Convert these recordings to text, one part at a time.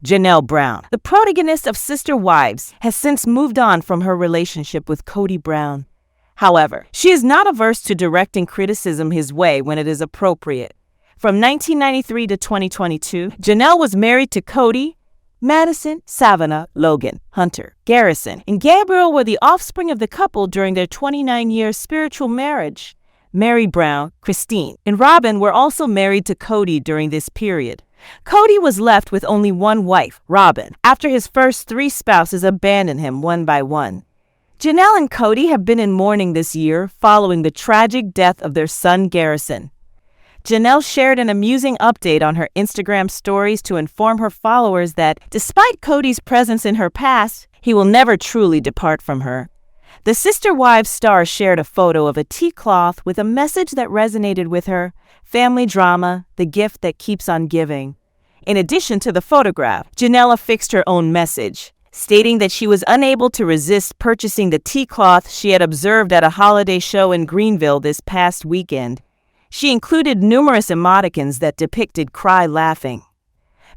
Janelle Brown, the protagonist of Sister Wives, has since moved on from her relationship with Kody Brown. However, she is not averse to directing criticism his way when it is appropriate. From 1993 to 2022, Janelle was married to Cody, Madison, Savannah, Logan, Hunter, Garrison, and Gabriel were the offspring of the couple during their 29-year spiritual marriage. Mary Brown, Christine, and Robyn were also married to Cody during this period. Cody was left with only one wife, Robyn, after his first 3 spouses abandoned him one by one. Janelle and Cody have been in mourning this year following the tragic death of their son Garrison. Janelle shared an amusing update on her Instagram stories to inform her followers that, despite Cody's presence in her past, he will never truly depart from her. The Sister Wives star shared a photo of a tea cloth with a message that resonated with her: family drama, the gift that keeps on giving. In addition to the photograph, Janelle affixed her own message, stating that she was unable to resist purchasing the tea cloth she had observed at a holiday show in Greenville this past weekend. She included numerous emoticons that depicted cry laughing.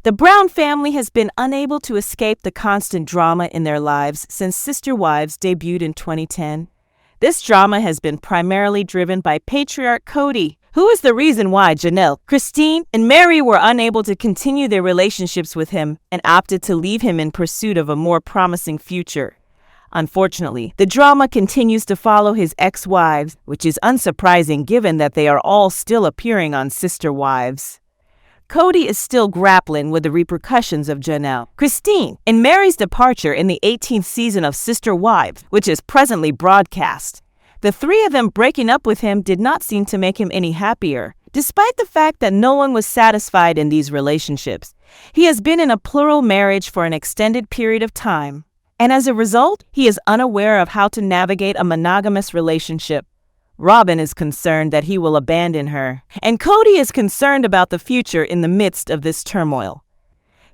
The Brown family has been unable to escape the constant drama in their lives since Sister Wives debuted in 2010. This drama has been primarily driven by patriarch Cody, who is the reason why Janelle, Christine, and Mary were unable to continue their relationships with him and opted to leave him in pursuit of a more promising future. Unfortunately, the drama continues to follow his ex-wives, which is unsurprising given that they are all still appearing on Sister Wives. Cody is still grappling with the repercussions of Janelle, Christine, and Mary's departure in the 18th season of Sister Wives, which is presently broadcast. The 3 of them breaking up with him did not seem to make him any happier, despite the fact that no one was satisfied in these relationships. He has been in a plural marriage for an extended period of time, and as a result, he is unaware of how to navigate a monogamous relationship. Robyn is concerned that he will abandon her, and Cody is concerned about the future in the midst of this turmoil.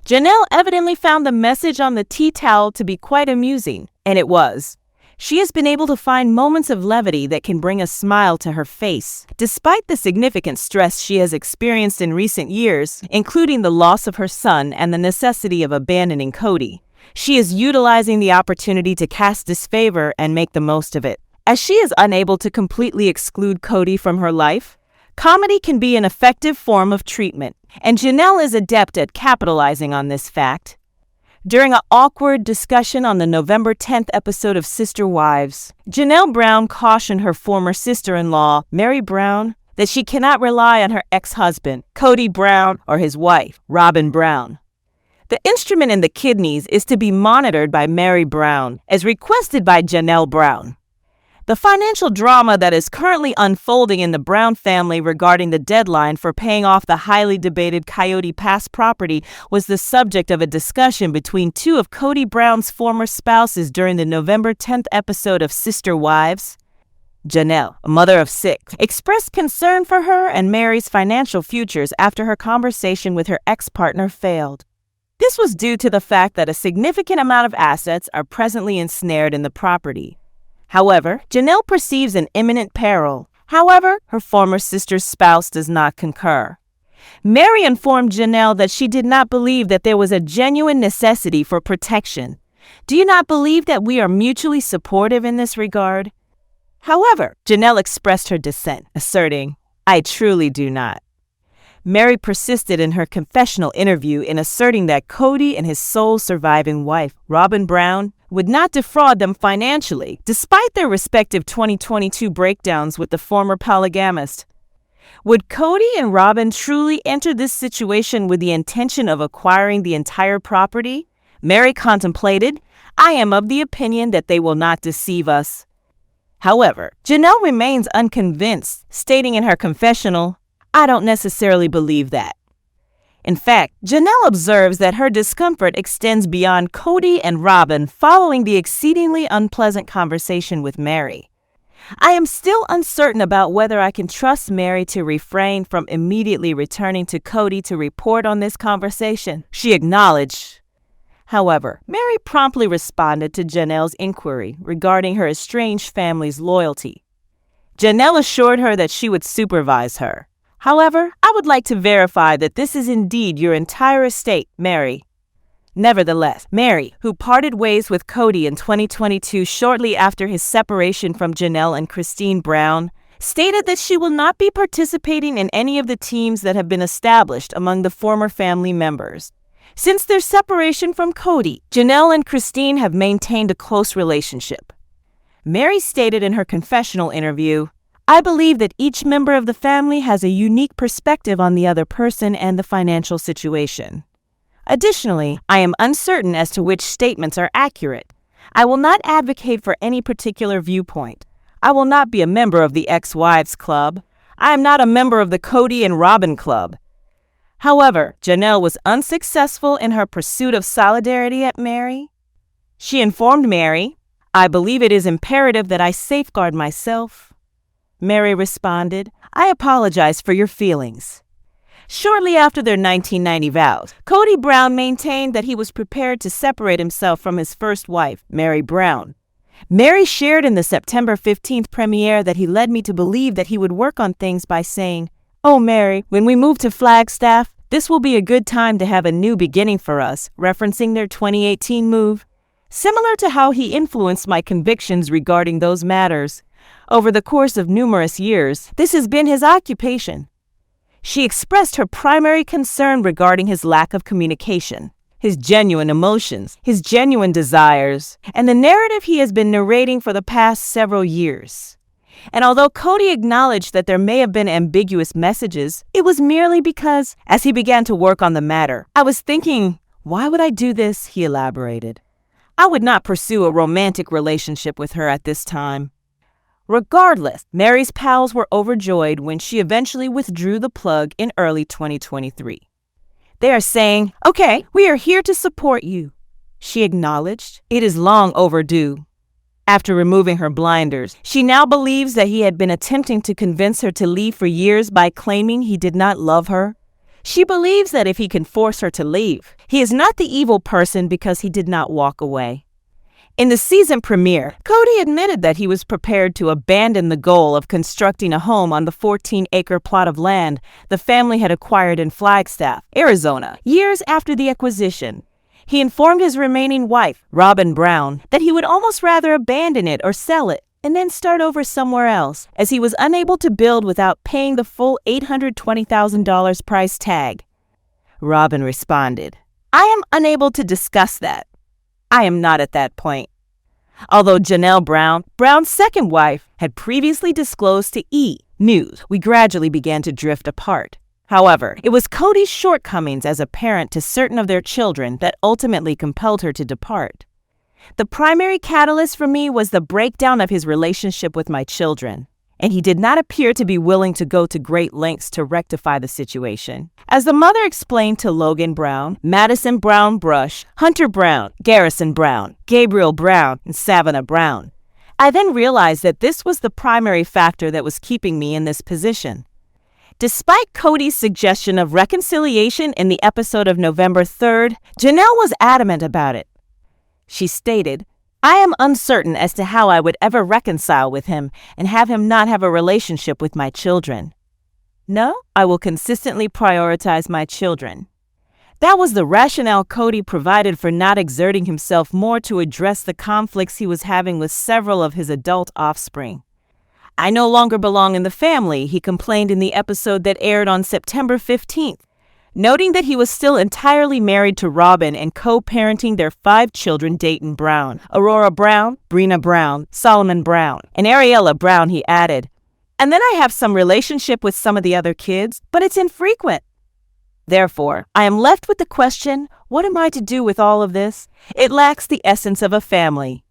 Janelle evidently found the message on the tea towel to be quite amusing, and it was. She has been able to find moments of levity that can bring a smile to her face, despite the significant stress she has experienced in recent years, including the loss of her son and the necessity of abandoning Cody. She is utilizing the opportunity to cast disfavor and make the most of it. As she is unable to completely exclude Cody from her life, comedy can be an effective form of treatment, and Janelle is adept at capitalizing on this fact. During an awkward discussion on the November 10th episode of Sister Wives, Janelle Brown cautioned her former sister-in-law, Mary Brown, that she cannot rely on her ex-husband, Kody Brown, or his wife, Robyn Brown. The instrument in the kidneys is to be monitored by Mary Brown, as requested by Janelle Brown. The financial drama that is currently unfolding in the Brown family regarding the deadline for paying off the highly debated Coyote Pass property was the subject of a discussion between 2 of Kody Brown's former spouses during the November 10th episode of Sister Wives. Janelle, a mother of 6, expressed concern for her and Mary's financial futures after her conversation with her ex-partner failed. This was due to the fact that a significant amount of assets are presently ensnared in the property. However, Janelle perceives an imminent peril. However, her former sister's spouse does not concur. Mary informed Janelle that she did not believe that there was a genuine necessity for protection. Do you not believe that we are mutually supportive in this regard? However, Janelle expressed her dissent, asserting, "I truly do not." Mary persisted in her confessional interview in asserting that Cody and his sole surviving wife, Robyn Brown, would not defraud them financially, despite their respective 2022 breakdowns with the former polygamist. Would Cody and Robyn truly enter this situation with the intention of acquiring the entire property? Mary contemplated, "I am of the opinion that they will not deceive us." However, Janelle remains unconvinced, stating in her confessional, "I don't necessarily believe that." In fact, Janelle observes that her discomfort extends beyond Cody and Robyn following the exceedingly unpleasant conversation with Mary. "I am still uncertain about whether I can trust Mary to refrain from immediately returning to Cody to report on this conversation," she acknowledged. However, Mary promptly responded to Janelle's inquiry regarding her estranged family's loyalty. Janelle assured her that she would supervise her. "However, I would like to verify that this is indeed your entire estate, Mary." Nevertheless, Mary, who parted ways with Cody in 2022 shortly after his separation from Janelle and Kody Brown, stated that she will not be participating in any of the teams that have been established among the former family members. Since their separation from Cody, Janelle and Kody have maintained a close relationship. Mary stated in her confessional interview, "I believe that each member of the family has a unique perspective on the other person and the financial situation. Additionally, I am uncertain as to which statements are accurate. I will not advocate for any particular viewpoint. I will not be a member of the ex-wives club. I am not a member of the Cody and Robyn club." However, Janelle was unsuccessful in her pursuit of solidarity at Mary. She informed Mary, "I believe it is imperative that I safeguard myself." Mary responded, "I apologize for your feelings." Shortly after their 1990 vows, Kody Brown maintained that he was prepared to separate himself from his first wife, Mary Brown. Mary shared in the September 15th premiere that he led me to believe that he would work on things by saying, "Oh Mary, when we move to Flagstaff, this will be a good time to have a new beginning for us," referencing their 2018 move. Similar to how he influenced my convictions regarding those matters. Over the course of numerous years, this has been his occupation. She expressed her primary concern regarding his lack of communication, his genuine emotions, his genuine desires, and the narrative he has been narrating for the past several years. And although Cody acknowledged that there may have been ambiguous messages, it was merely because, as he began to work on the matter, "I was thinking, why would I do this?" he elaborated. "I would not pursue a romantic relationship with her at this time." Regardless, Mary's pals were overjoyed when she eventually withdrew the plug in early 2023. "They are saying, 'Okay, we are here to support you,'" she acknowledged. "It is long overdue." After removing her blinders, she now believes that he had been attempting to convince her to leave for years by claiming he did not love her. She believes that if he can force her to leave, he is not the evil person because he did not walk away. In the season premiere, Cody admitted that he was prepared to abandon the goal of constructing a home on the 14-acre plot of land the family had acquired in Flagstaff, Arizona, years after the acquisition. He informed his remaining wife, Robyn Brown, that he would almost rather abandon it or sell it and then start over somewhere else, as he was unable to build without paying the full $820,000 price tag. Robyn responded, "I am unable to discuss that. I am not at that point." Although Janelle Brown, Brown's second wife, had previously disclosed to E! News, we gradually began to drift apart. However, it was Cody's shortcomings as a parent to certain of their children that ultimately compelled her to depart. "The primary catalyst for me was the breakdown of his relationship with my children, and he did not appear to be willing to go to great lengths to rectify the situation." As the mother explained to Logan Brown, Madison Brown Brush, Hunter Brown, Garrison Brown, Gabriel Brown, and Savannah Brown, "I then realized that this was the primary factor that was keeping me in this position." Despite Cody's suggestion of reconciliation in the episode of November 3rd, Janelle was adamant about it. She stated, "I am uncertain as to how I would ever reconcile with him and have him not have a relationship with my children. No, I will consistently prioritize my children." That was the rationale Cody provided for not exerting himself more to address the conflicts he was having with several of his adult offspring. "I no longer belong in the family," he complained in the episode that aired on September 15th, noting that he was still entirely married to Robyn and co-parenting their 5 children: Dayton Brown, Aurora Brown, Brina Brown, Solomon Brown, and Ariella Brown. He added, "And then I have some relationship with some of the other kids, but it's infrequent. Therefore, I am left with the question, what am I to do with all of this? It lacks the essence of a family."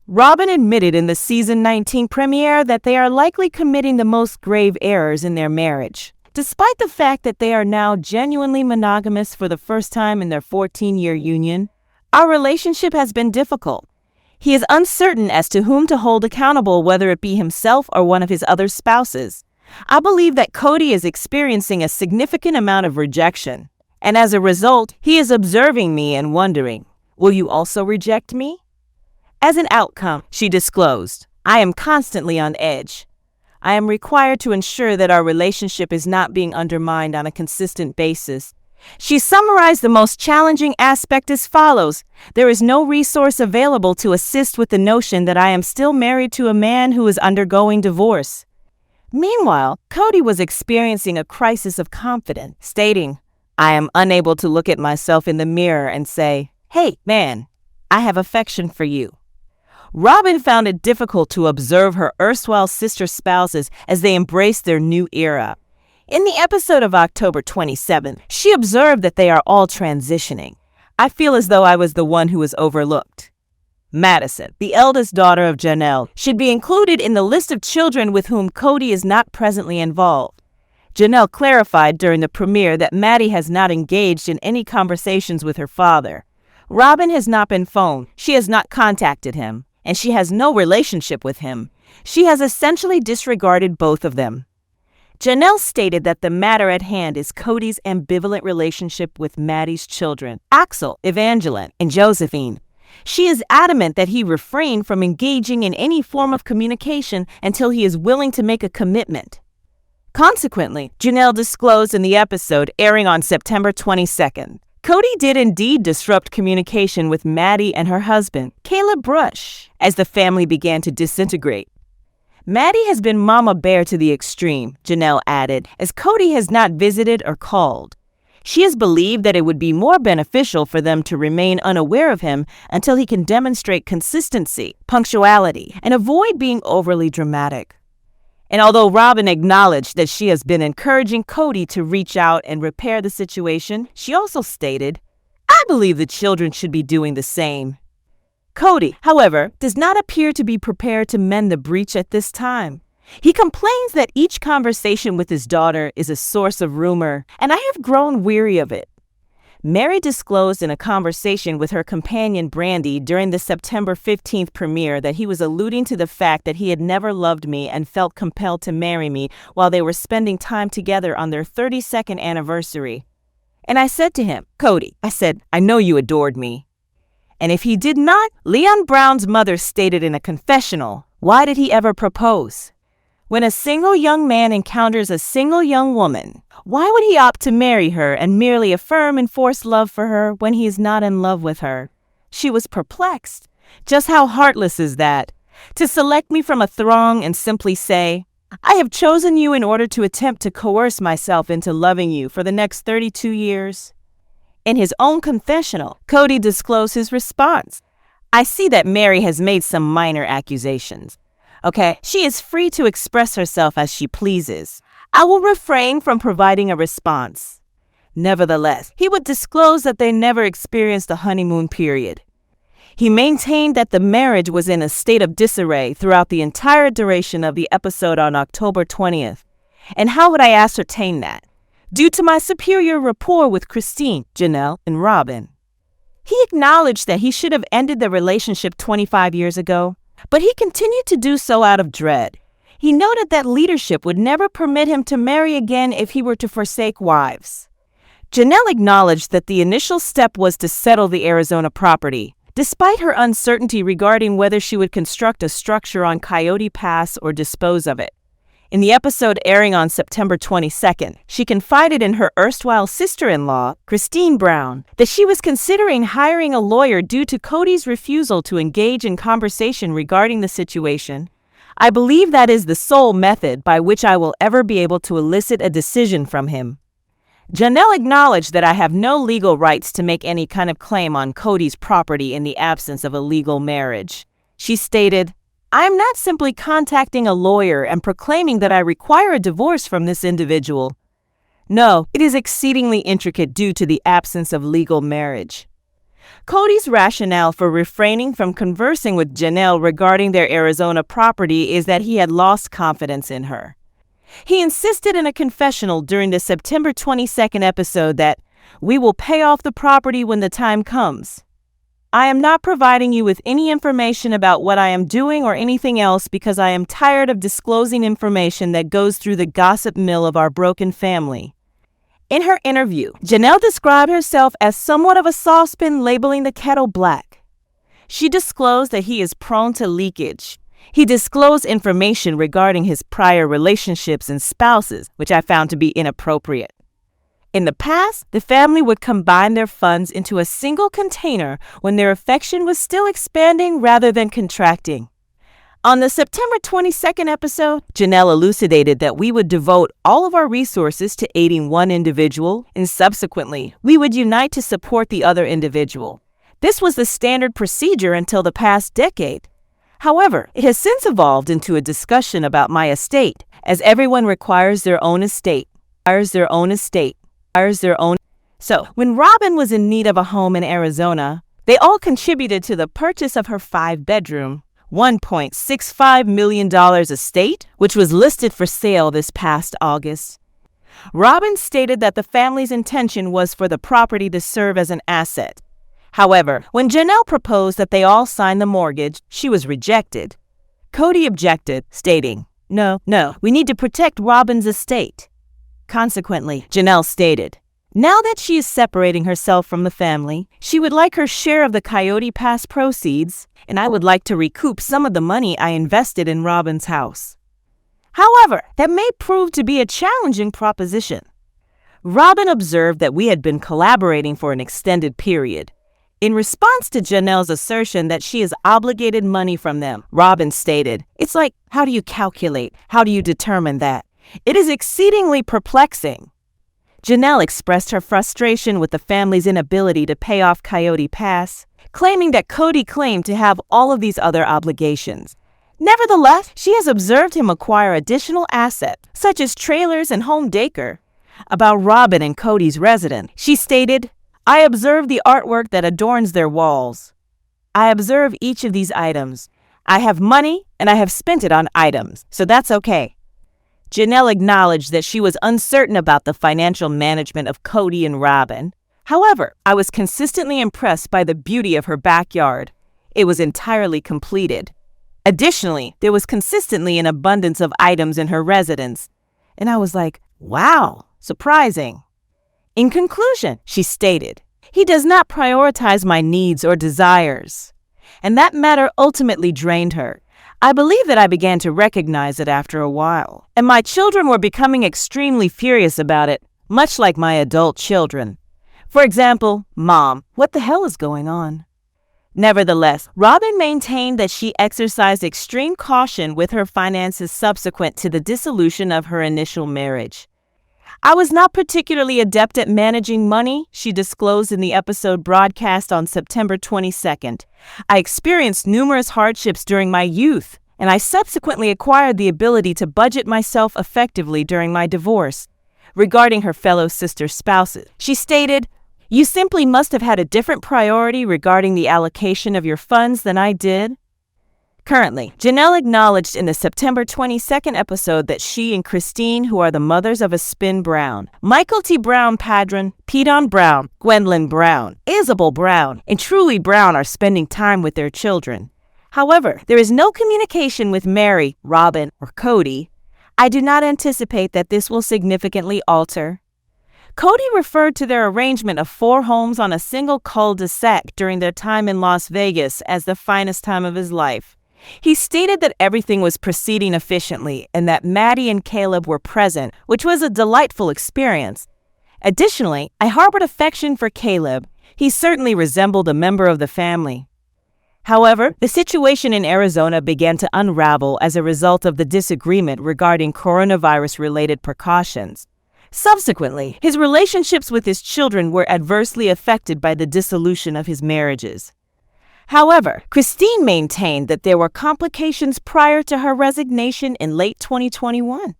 Robyn admitted in the season 19 premiere that they are likely committing the most grave errors in their marriage. Despite the fact that they are now genuinely monogamous for the first time in their 14-year union, our relationship has been difficult. He is uncertain as to whom to hold accountable, whether it be himself or one of his other spouses. I believe that Cody is experiencing a significant amount of rejection, and as a result, he is observing me and wondering, will you also reject me? As an outcome, she disclosed, I am constantly on edge. I am required to ensure that our relationship is not being undermined on a consistent basis. She summarized the most challenging aspect as follows: "There is no resource available to assist with the notion that I am still married to a man who is undergoing divorce." Meanwhile, Cody was experiencing a crisis of confidence, stating, "I am unable to look at myself in the mirror and say, 'Hey, man, I have affection for you.'" Robyn found it difficult to observe her erstwhile sister spouses as they embraced their new era. In the episode of October 27th, she observed that they are all transitioning. "I feel as though I was the one who was overlooked." Madison, the eldest daughter of Janelle, should be included in the list of children with whom Cody is not presently involved. Janelle clarified during the premiere that Maddie has not engaged in any conversations with her father. Robyn has not been phoned, she has not contacted him, and she has no relationship with him. She has essentially disregarded both of them. Janelle stated that the matter at hand is Cody's ambivalent relationship with Maddie's children, Axel, Evangeline, and Josephine. She is adamant that he refrain from engaging in any form of communication until he is willing to make a commitment. Consequently, Janelle disclosed in the episode airing on September 22nd, Cody did indeed disrupt communication with Maddie and her husband, Caleb Brush, as the family began to disintegrate. "Maddie has been mama bear to the extreme," Janelle added, as Cody has not visited or called. She has believed that it would be more beneficial for them to remain unaware of him until he can demonstrate consistency, punctuality, and avoid being overly dramatic. And although Robyn acknowledged that she has been encouraging Cody to reach out and repair the situation, she also stated, "I believe the children should be doing the same." Cody, however, does not appear to be prepared to mend the breach at this time. He complains that each conversation with his daughter is a source of rumor, and I have grown weary of it. Mary disclosed in a conversation with her companion Brandy during the September 15th premiere that he was alluding to the fact that he had never loved me and felt compelled to marry me while they were spending time together on their 32nd anniversary. And I said to him, "Cody," I said, "I know you adored me." And if he did not, Leon Brown's mother stated in a confessional, "Why did he ever propose? When a single young man encounters a single young woman, why would he opt to marry her and merely affirm and force love for her when he is not in love with her?" She was perplexed. Just how heartless is that? To select me from a throng and simply say, "I have chosen you in order to attempt to coerce myself into loving you for the next 32 years. In his own confessional, Cody disclosed his response. "I see that Mary has made some minor accusations. Okay, she is free to express herself as she pleases. I will refrain from providing a response." Nevertheless, he would disclose that they never experienced a honeymoon period. He maintained that the marriage was in a state of disarray throughout the entire duration of the episode on October 20th. And how would I ascertain that? Due to my superior rapport with Christine, Janelle, and Robyn. He acknowledged that he should have ended the relationship 25 years ago, but he continued to do so out of dread. He noted that leadership would never permit him to marry again if he were to forsake wives. Janelle acknowledged that the initial step was to settle the Arizona property, despite her uncertainty regarding whether she would construct a structure on Coyote Pass or dispose of it. In the episode airing on September 22nd, she confided in her erstwhile sister-in-law, Kody Brown, that she was considering hiring a lawyer due to Cody's refusal to engage in conversation regarding the situation. "I believe that is the sole method by which I will ever be able to elicit a decision from him." Janelle acknowledged that I have no legal rights to make any kind of claim on Cody's property in the absence of a legal marriage. She stated, "I am not simply contacting a lawyer and proclaiming that I require a divorce from this individual. No, it is exceedingly intricate due to the absence of legal marriage." Cody's rationale for refraining from conversing with Janelle regarding their Arizona property is that he had lost confidence in her. He insisted in a confessional during the September 22nd episode that, "We will pay off the property when the time comes. I am not providing you with any information about what I am doing or anything else because I am tired of disclosing information that goes through the gossip mill of our broken family." In her interview, Janelle described herself as somewhat of a saucepan labeling the kettle black. She disclosed that he is prone to leakage. He disclosed information regarding his prior relationships and spouses, which I found to be inappropriate. In the past, the family would combine their funds into a single container when their affection was still expanding rather than contracting. On the September 22nd episode, Janelle elucidated that we would devote all of our resources to aiding one individual, and subsequently, we would unite to support the other individual. This was the standard procedure until the past decade. However, it has since evolved into a discussion about my estate, as everyone requires their own estate. So, when Robyn was in need of a home in Arizona, they all contributed to the purchase of her 5-bedroom, $1.65 million estate, which was listed for sale this past August. Robyn stated that the family's intention was for the property to serve as an asset. However, when Janelle proposed that they all sign the mortgage, she was rejected. Cody objected, stating, No, we need to protect Robyn's estate. Consequently, Janelle stated, now that she is separating herself from the family, she would like her share of the Kody Pass proceeds, and I would like to recoup some of the money I invested in Robyn's house. However, that may prove to be a challenging proposition. Robyn observed that we had been collaborating for an extended period. In response to Janelle's assertion that she has obligated money from them, Robyn stated, it's like, how do you calculate? How do you determine that? It is exceedingly perplexing. Janelle expressed her frustration with the family's inability to pay off Kody Pass, claiming that Cody claimed to have all of these other obligations. Nevertheless, she has observed him acquire additional assets, such as trailers and home decor. About Robyn and Cody's residence, she stated, I observe the artwork that adorns their walls. I observe each of these items. I have money and I have spent it on items, so that's okay. Janelle acknowledged that she was uncertain about the financial management of Cody and Robyn. However, I was consistently impressed by the beauty of her backyard. It was entirely completed. Additionally, there was consistently an abundance of items in her residence. And I was like, wow, surprising. In conclusion, she stated, he does not prioritize my needs or desires. And that matter ultimately drained her. I believe that I began to recognize it after a while, and my children were becoming extremely furious about it, much like my adult children. For example, Mom, what the hell is going on? Nevertheless, Robyn maintained that she exercised extreme caution with her finances subsequent to the dissolution of her initial marriage. I was not particularly adept at managing money, she disclosed in the episode broadcast on September 22nd. I experienced numerous hardships during my youth, and I subsequently acquired the ability to budget myself effectively during my divorce. Regarding her fellow sister spouses, she stated, you simply must have had a different priority regarding the allocation of your funds than I did. Currently, Janelle acknowledged in the September 22nd episode that she and Christine, who are the mothers of Aspin Brown, Michael T. Brown Padron, Pedon Brown, Gwendolyn Brown, Isabel Brown, and Truly Brown are spending time with their children. However, there is no communication with Mary, Robyn, or Cody. I do not anticipate that this will significantly alter. Cody referred to their arrangement of 4 homes on a single cul-de-sac during their time in Las Vegas as the finest time of his life. He stated that everything was proceeding efficiently and that Maddie and Caleb were present, which was a delightful experience. Additionally, I harbored affection for Caleb. He certainly resembled a member of the family. However, the situation in Arizona began to unravel as a result of the disagreement regarding coronavirus-related precautions. Subsequently, his relationships with his children were adversely affected by the dissolution of his marriages. However, Christine maintained that there were complications prior to her resignation in late 2021.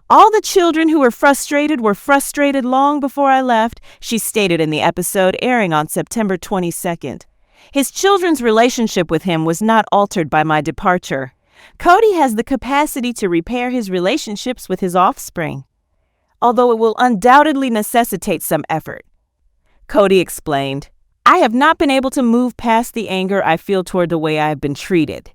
All the children who were frustrated long before I left, she stated in the episode airing on September 22nd. His children's relationship with him was not altered by my departure. Cody has the capacity to repair his relationships with his offspring, although it will undoubtedly necessitate some effort. Cody explained, I have not been able to move past the anger I feel toward the way I have been treated.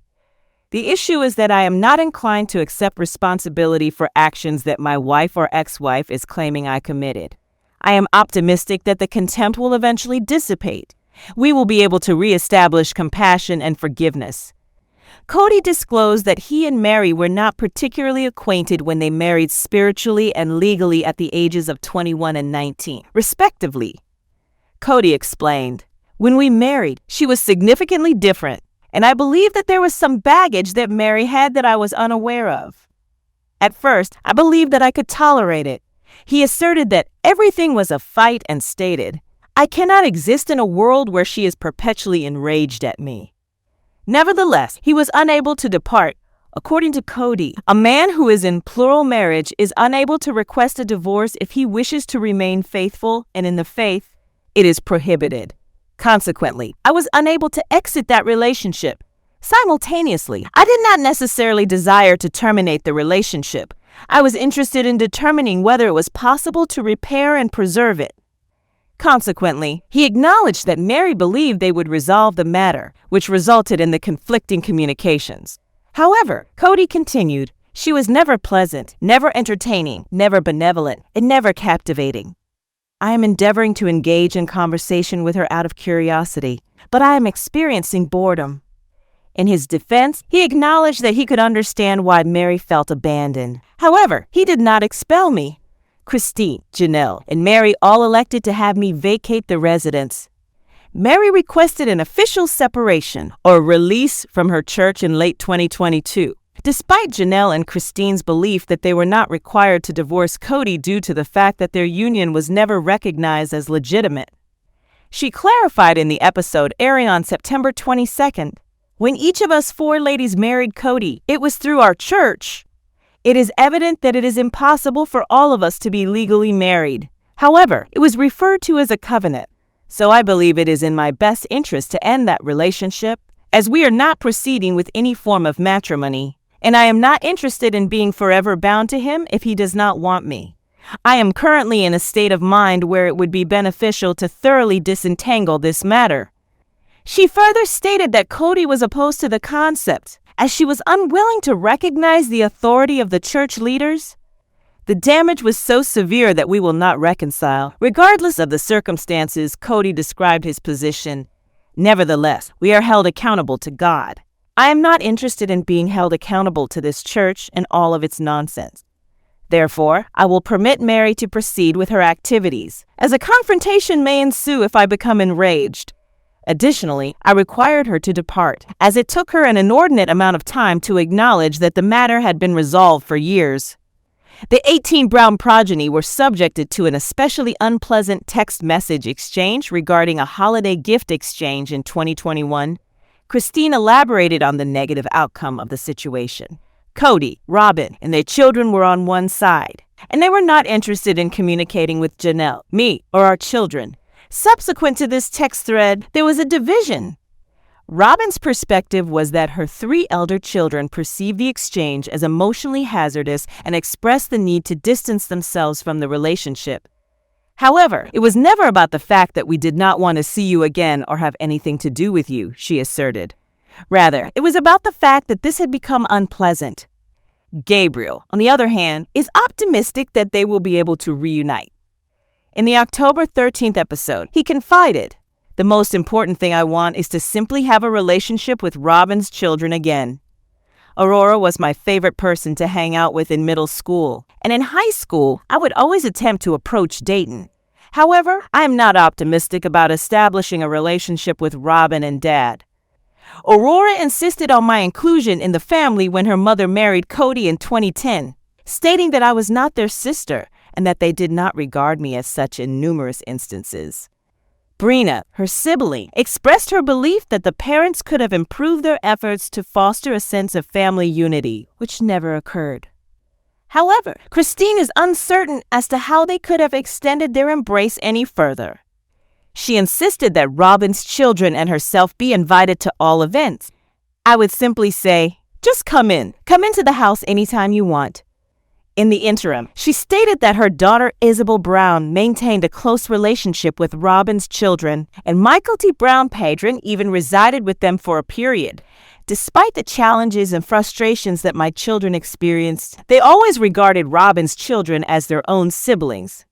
The issue is that I am not inclined to accept responsibility for actions that my wife or ex-wife is claiming I committed. I am optimistic that the contempt will eventually dissipate. We will be able to reestablish compassion and forgiveness. Cody disclosed that he and Mary were not particularly acquainted when they married spiritually and legally at the ages of 21 and 19, respectively. Cody explained, "When we married, she was significantly different, and I believe that there was some baggage that Mary had that I was unaware of. At first, I believed that I could tolerate it." He asserted that everything was a fight and stated, "I cannot exist in a world where she is perpetually enraged at me." Nevertheless, he was unable to depart. According to Cody, a man who is in plural marriage is unable to request a divorce if he wishes to remain faithful, and in the faith, it is prohibited. Consequently, I was unable to exit that relationship. Simultaneously, I did not necessarily desire to terminate the relationship. I was interested in determining whether it was possible to repair and preserve it. Consequently, he acknowledged that Mary believed they would resolve the matter, which resulted in the conflicting communications. However, Cody continued, "She was never pleasant, never entertaining, never benevolent, and never captivating. I am endeavoring to engage in conversation with her out of curiosity, but I am experiencing boredom." In his defense, he acknowledged that he could understand why Mary felt abandoned. However, he did not expel me. Christine, Janelle, and Mary all elected to have me vacate the residence. Mary requested an official separation or release from her church in late 2022, despite Janelle and Christine's belief that they were not required to divorce Cody due to the fact that their union was never recognized as legitimate. She clarified in the episode airing on September 22nd, "When each of us four ladies married Cody, it was through our church. It is evident that it is impossible for all of us to be legally married. However, it was referred to as a covenant, so I believe it is in my best interest to end that relationship, as we are not proceeding with any form of matrimony, and I am not interested in being forever bound to him if he does not want me. I am currently in a state of mind where it would be beneficial to thoroughly disentangle this matter." She further stated that Cody was opposed to the concept, as she was unwilling to recognize the authority of the church leaders. "The damage was so severe that we will not reconcile. Regardless of the circumstances," Cody described his position. "Nevertheless, we are held accountable to God. I am not interested in being held accountable to this church and all of its nonsense. Therefore, I will permit Mary to proceed with her activities, as a confrontation may ensue if I become enraged. Additionally, I required her to depart, as it took her an inordinate amount of time to acknowledge that the matter had been resolved for years." The 18 Brown progeny were subjected to an especially unpleasant text message exchange regarding a holiday gift exchange in 2021. Christine elaborated on the negative outcome of the situation. Cody, Robyn, and their children were on one side, and they were not interested in communicating with Janelle, me, or our children. Subsequent to this text thread, there was a division. Robyn's perspective was that her 3 elder children perceived the exchange as emotionally hazardous and expressed the need to distance themselves from the relationship. However, it was never about the fact that we did not want to see you again or have anything to do with you, she asserted. Rather, it was about the fact that this had become unpleasant. Gabriel, on the other hand, is optimistic that they will be able to reunite. In the October 13th episode, he confided, "The most important thing I want is to simply have a relationship with Robyn's children again. Aurora was my favorite person to hang out with in middle school, and in high school, I would always attempt to approach Dayton. However, I am not optimistic about establishing a relationship with Robyn and Dad. Aurora insisted on my inclusion in the family when her mother married Cody in 2010, stating that I was not their sister and that they did not regard me as such in numerous instances. Brina, her sibling, expressed her belief that the parents could have improved their efforts to foster a sense of family unity, which never occurred. However, Christine is uncertain as to how they could have extended their embrace any further. She insisted that Robyn's children and herself be invited to all events. I would simply say, just come into the house anytime you want. In the interim, she stated that her daughter Isabel Brown maintained a close relationship with Robyn's children, and Michael T. Brown Padron even resided with them for a period. Despite the challenges and frustrations that my children experienced, they always regarded Robyn's children as their own siblings.